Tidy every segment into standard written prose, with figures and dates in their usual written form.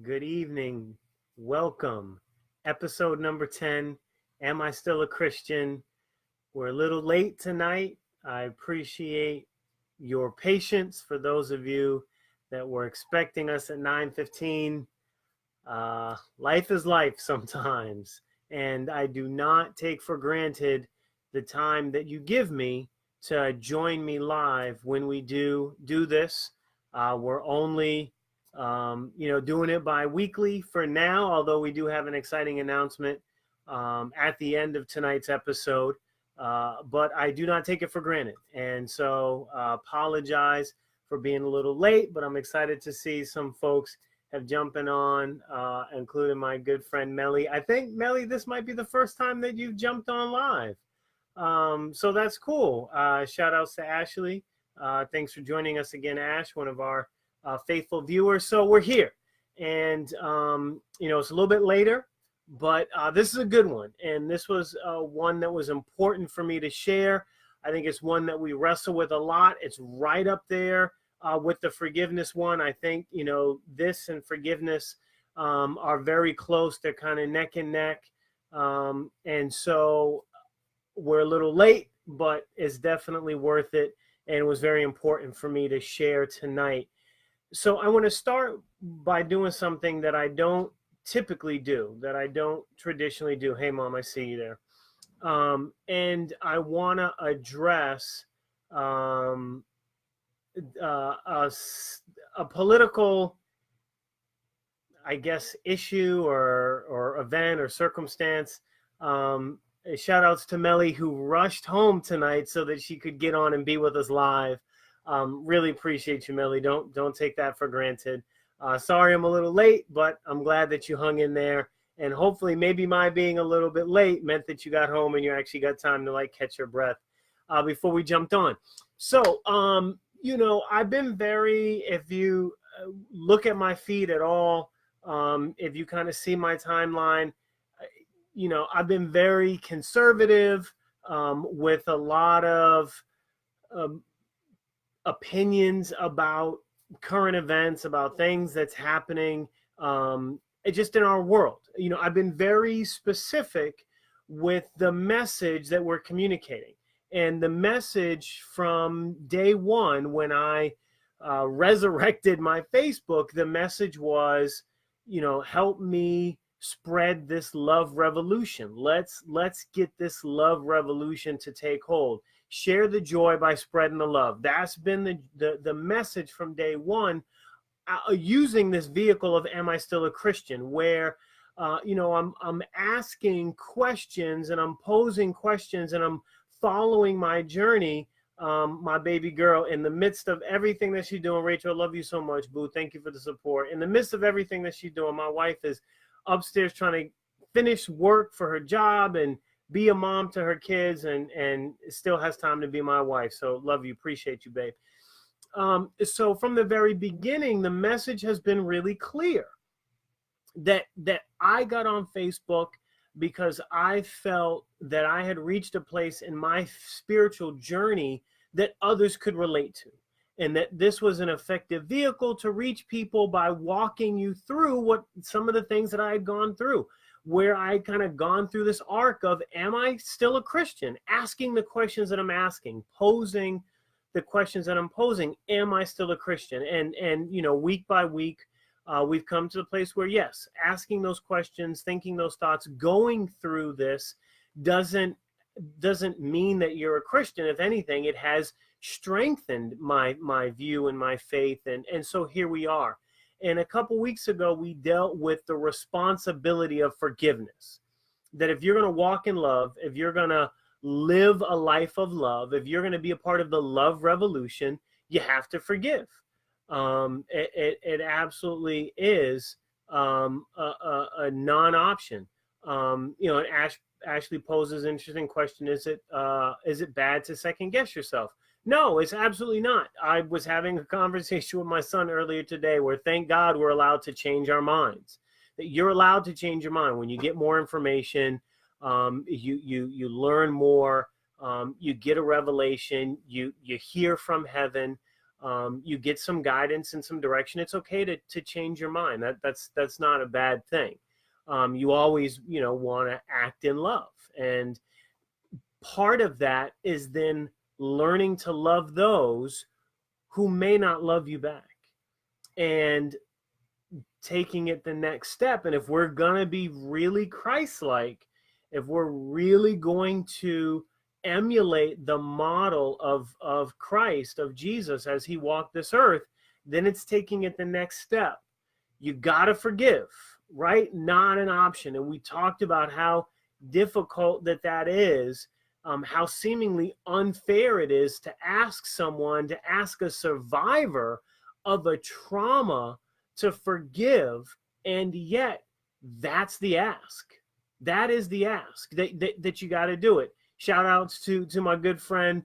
Good evening. Welcome. Episode number 10. Am I Still a Christian? We're a little late tonight. I appreciate your patience for those of you that were expecting us at 9:15. Life is life sometimes, and I do not take for granted the time that you give me to join me live when we do this. We're only doing it bi-weekly for now, although we do have an exciting announcement at the end of tonight's episode. But I do not take it for granted. And so apologize for being a little late, but I'm excited to see some folks have jumping on, including my good friend Melly. I think, Melly, this might be the first time that you've jumped on live. So that's cool. Shout outs to Ashley. Thanks for joining us again, Ash, one of our faithful viewers. So we're here. And, it's a little bit later, but this is a good one. And this was one that was important for me to share. I think it's one that we wrestle with a lot. It's right up there with the forgiveness one. I think, this and forgiveness are very close. They're kind of neck and neck. And so we're a little late, but it's definitely worth it. And it was very important for me to share tonight. So I want to start by doing something that I don't typically do, that I don't traditionally do. Hey, Mom, I see you there. And I want to address a political, I guess, issue or event or circumstance. Shout outs to Melly, who rushed home tonight so that she could get on and be with us live. Really appreciate you, Melly. Don't take that for granted. Sorry I'm a little late, but I'm glad that you hung in there. And hopefully maybe my being a little bit late meant that you got home and you actually got time to catch your breath before we jumped on. So, I've been if you look at my feed at all, if you kind of see my timeline, I've been very conservative with a lot of opinions about current events, about things that's happening just in our world. I've been very specific with the message that we're communicating. And the message from day one, when I resurrected my Facebook, the message was, help me spread this love revolution. Let's get this love revolution to take hold. Share the joy by spreading the love. That's been the message from day one, using this vehicle of Am I Still a Christian? Where, I'm asking questions and I'm posing questions and I'm following my journey, my baby girl, in the midst of everything that she's doing. Rachel, I love you so much, boo. Thank you for the support. In the midst of everything that she's doing, my wife is upstairs trying to finish work for her job and be a mom to her kids, and still has time to be my wife. So love you. Appreciate you, babe. So from the very beginning, the message has been really clear that I got on Facebook because I felt that I had reached a place in my spiritual journey that others could relate to, and that this was an effective vehicle to reach people by walking you through what some of the things that I had gone through, where I kind of gone through this arc of, am I still a Christian? Asking the questions that I'm asking, posing the questions that I'm posing. Am I still a Christian? And week by week, we've come to the place where, yes, asking those questions, thinking those thoughts, going through this doesn't mean that you're a Christian. If anything, it has strengthened my view and my faith. And so here we are. And a couple weeks ago, we dealt with the responsibility of forgiveness. That if you're going to walk in love, if you're going to live a life of love, if you're going to be a part of the love revolution, you have to forgive. It absolutely is a non-option. And Ashley poses an interesting question. Is it bad to second guess yourself? No, it's absolutely not. I was having a conversation with my son earlier today where, thank God, we're allowed to change our minds. That you're allowed to change your mind when you get more information. You learn more. You get a revelation. You hear from heaven. You get some guidance and some direction. It's okay to change your mind. That's not a bad thing. You always, want to act in love. And part of that is then learning to love those who may not love you back, and taking it the next step. And if we're going to be really Christ-like, if we're really going to emulate the model of Christ, of Jesus as he walked this earth, then it's taking it the next step. You got to forgive, right? Not an option. And we talked about how difficult that is, how seemingly unfair it is to ask a survivor of a trauma to forgive. And yet that's the ask. That is the ask, that you got to do it. Shout outs to my good friend,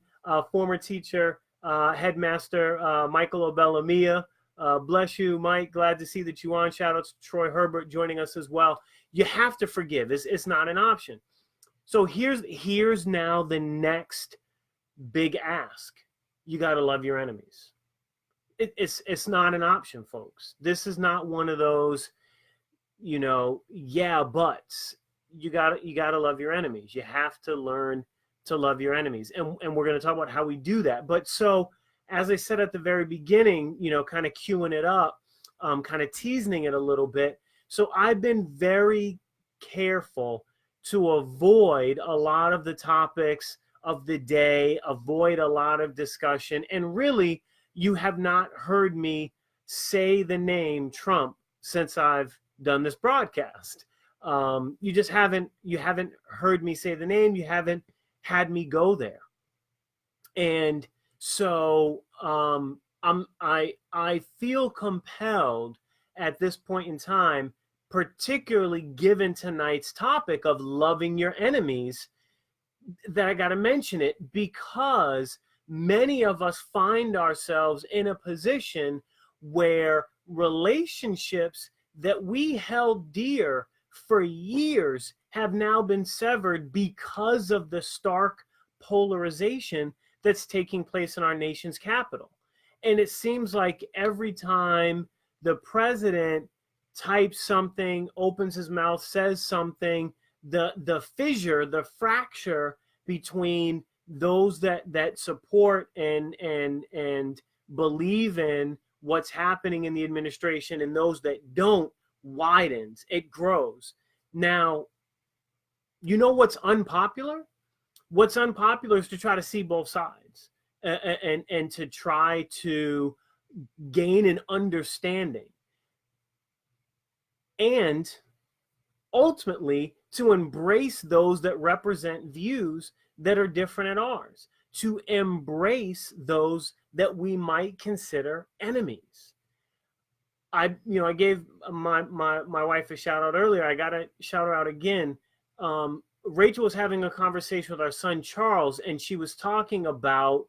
former teacher, headmaster, Michael Obelamia. Bless you, Mike. Glad to see that you on. Shout outs to Troy Herbert joining us as well. You have to forgive. It's not an option. So here's now the next big ask. You got to love your enemies. It's not an option, folks. This is not one of those, buts. You gotta love your enemies. You have to learn to love your enemies, and we're going to talk about how we do that. But so, as I said at the very beginning, kind of queuing it up, kind of teasing it a little bit. So I've been very careful to avoid a lot of the topics of the day, avoid a lot of discussion, and really, you have not heard me say the name Trump since I've done this broadcast. You just haven't heard me say the name. You haven't had me go there. And so I feel compelled at this point in time, particularly given tonight's topic of loving your enemies, that I got to mention it, because many of us find ourselves in a position where relationships that we held dear for years have now been severed because of the stark polarization that's taking place in our nation's capital. And it seems like every time the president types something, opens his mouth, says something, the fissure, the fracture between those that support and believe in what's happening in the administration and those that don't widens. It grows. Now, what's unpopular? What's unpopular is to try to see both sides and to try to gain an understanding, and ultimately to embrace those that represent views that are different than ours, to embrace those that we might consider enemies. I gave my wife a shout out earlier. I got to shout her out again. Rachel was having a conversation with our son Charles, and she was talking about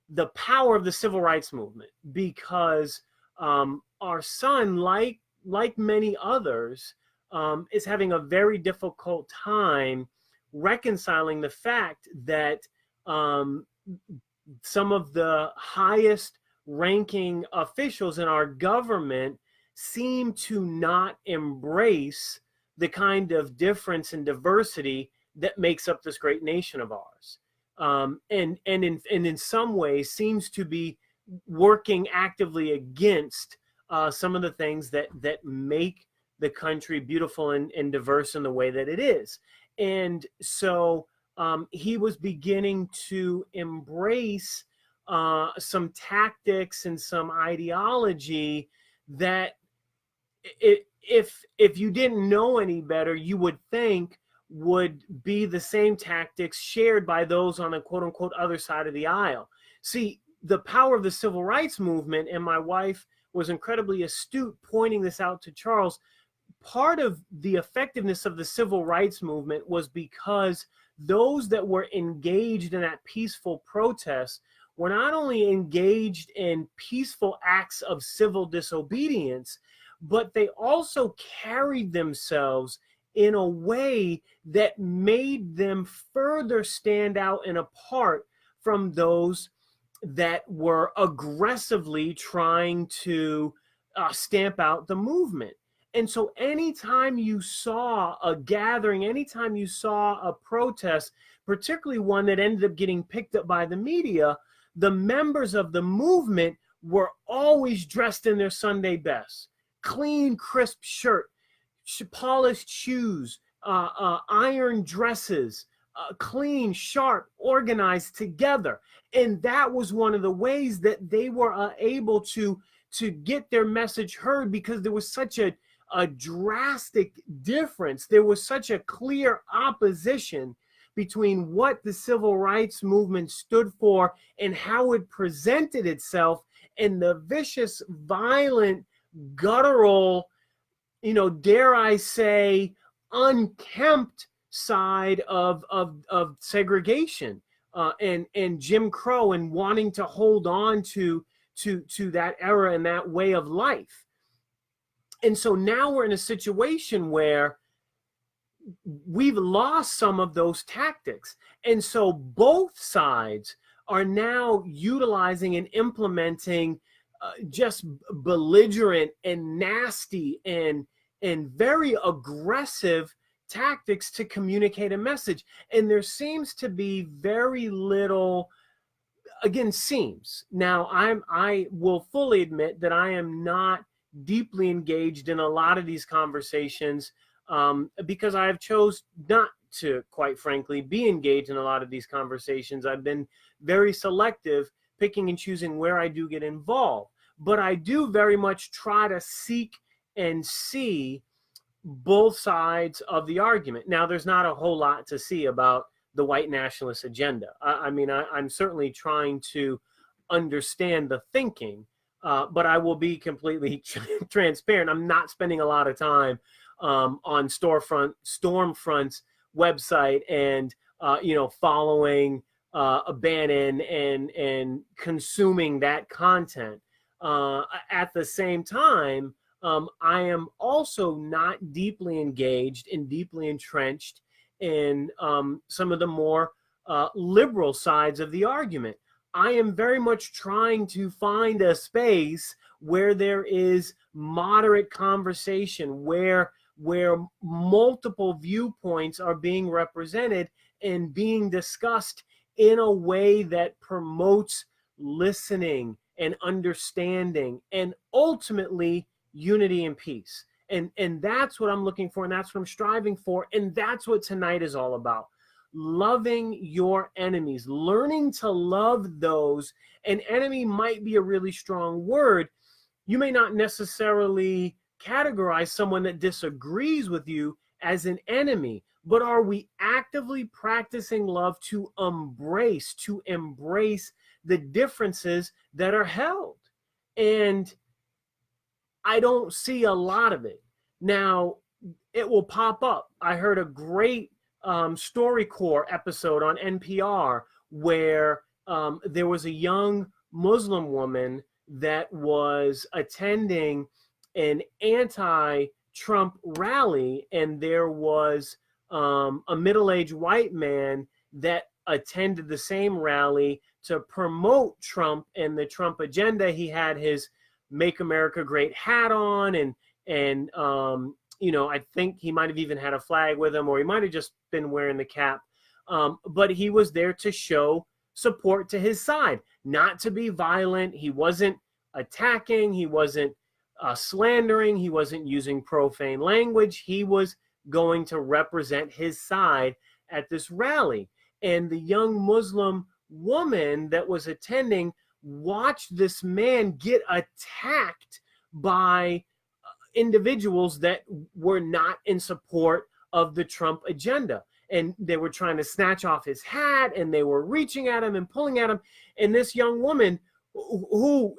the power of the civil rights movement, because our son, like many others, is having a very difficult time reconciling the fact that some of the highest ranking officials in our government seem to not embrace the kind of difference and diversity that makes up this great nation of ours. And in some ways seems to be working actively against some of the things that make the country beautiful and diverse in the way that it is. And so he was beginning to embrace some tactics and some ideology that if you didn't know any better, you would think would be the same tactics shared by those on the quote unquote other side of the aisle. See, the power of the civil rights movement, and my wife was incredibly astute pointing this out to Charles. Part of the effectiveness of the civil rights movement was because those that were engaged in that peaceful protest were not only engaged in peaceful acts of civil disobedience, but they also carried themselves in a way that made them further stand out and apart from those that were aggressively trying to stamp out the movement. And so anytime you saw a gathering, anytime you saw a protest, particularly one that ended up getting picked up by the media, the members of the movement were always dressed in their Sunday best. Clean, crisp shirt, polished shoes, iron dresses, clean, sharp, organized together. And that was one of the ways that they were able to get their message heard, because there was such a drastic difference. There was such a clear opposition between what the civil rights movement stood for and how it presented itself, and the vicious, violent, guttural, dare I say, unkempt side of segregation and Jim Crow, and wanting to hold on to that era and that way of life. And so now we're in a situation where we've lost some of those tactics. And so both sides are now utilizing and implementing just belligerent and nasty and very aggressive tactics to communicate a message. And there seems to be very little, again, seems. Now, I will fully admit that I am not deeply engaged in a lot of these conversations because I have chose not to, quite frankly, be engaged in a lot of these conversations. I've been very selective, picking and choosing where I do get involved. But I do very much try to seek and see both sides of the argument. Now, there's not a whole lot to see about the white nationalist agenda. I'm certainly trying to understand the thinking, but I will be completely transparent. I'm not spending a lot of time on Stormfront's website and following Bannon and consuming that content. At the same time, I am also not deeply engaged and deeply entrenched in some of the more liberal sides of the argument. I am very much trying to find a space where there is moderate conversation, where multiple viewpoints are being represented and being discussed in a way that promotes listening and understanding and ultimately unity and peace. And that's what I'm looking for, and that's what I'm striving for, and that's what tonight is all about. Loving your enemies, learning to love those. An enemy might be a really strong word. You may not necessarily categorize someone that disagrees with you as an enemy, but are we actively practicing love to embrace the differences that are held? And I don't see a lot of it. Now, it will pop up. I heard a great StoryCorps episode on NPR where there was a young Muslim woman that was attending an anti-Trump rally, and there was a middle-aged white man that attended the same rally to promote Trump and the Trump agenda. He had his Make America Great hat on, and I think he might have even had a flag with him, or he might have just been wearing the cap. But he was there to show support to his side, not to be violent. He wasn't attacking. He wasn't slandering. He wasn't using profane language. He was going to represent his side at this rally. And the young Muslim woman that was attending watched this man get attacked by individuals that were not in support of the Trump agenda. And they were trying to snatch off his hat, and they were reaching at him and pulling at him. And this young woman, who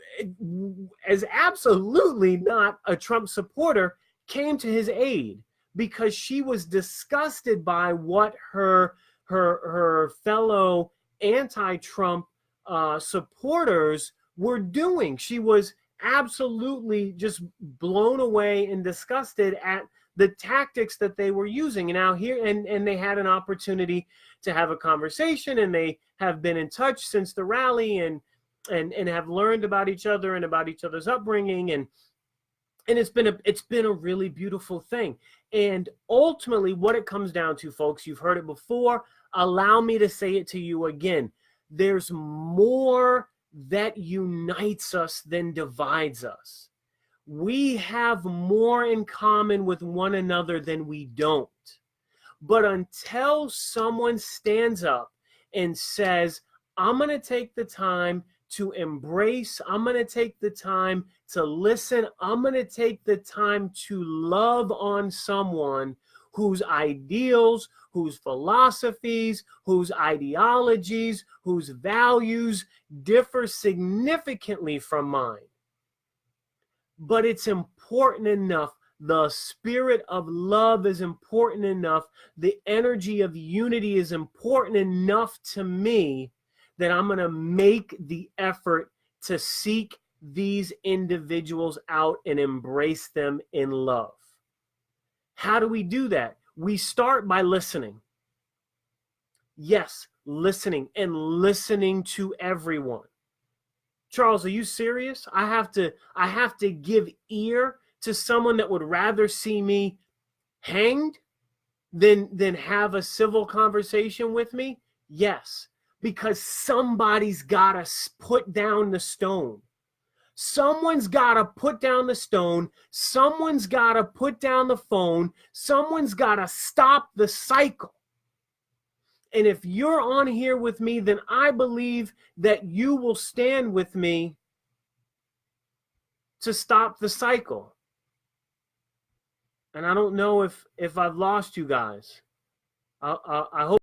is absolutely not a Trump supporter, came to his aid because she was disgusted by what her fellow anti-Trump supporters were doing. She was absolutely just blown away and disgusted at the tactics that they were using. And now here, and they had an opportunity to have a conversation, and they have been in touch since the rally. And and have learned about each other and about each other's upbringing, and it's been a really beautiful thing. And ultimately, what it comes down to, folks, you've heard it before. Allow me to say it to you again. There's more that unites us than divides us. We have more in common with one another than we don't. But until someone stands up and says, I'm going to take the time to embrace, I'm going to take the time to listen, I'm going to take the time to love on someone whose ideals, whose philosophies, whose ideologies, whose values differ significantly from mine. But it's important enough. The spirit of love is important enough. The energy of unity is important enough to me that I'm going to make the effort to seek these individuals out and embrace them in love. How do we do that? We start by listening. Yes, listening, and listening to everyone. Charles, are you serious? I have to give ear to someone that would rather see me hanged than have a civil conversation with me? Yes, because somebody's got to put down the stone. Someone's got to put down the stone. Someone's got to put down the phone. Someone's got to stop the cycle. And if you're on here with me, then I believe that you will stand with me to stop the cycle. And I don't know if I've lost you guys. I hope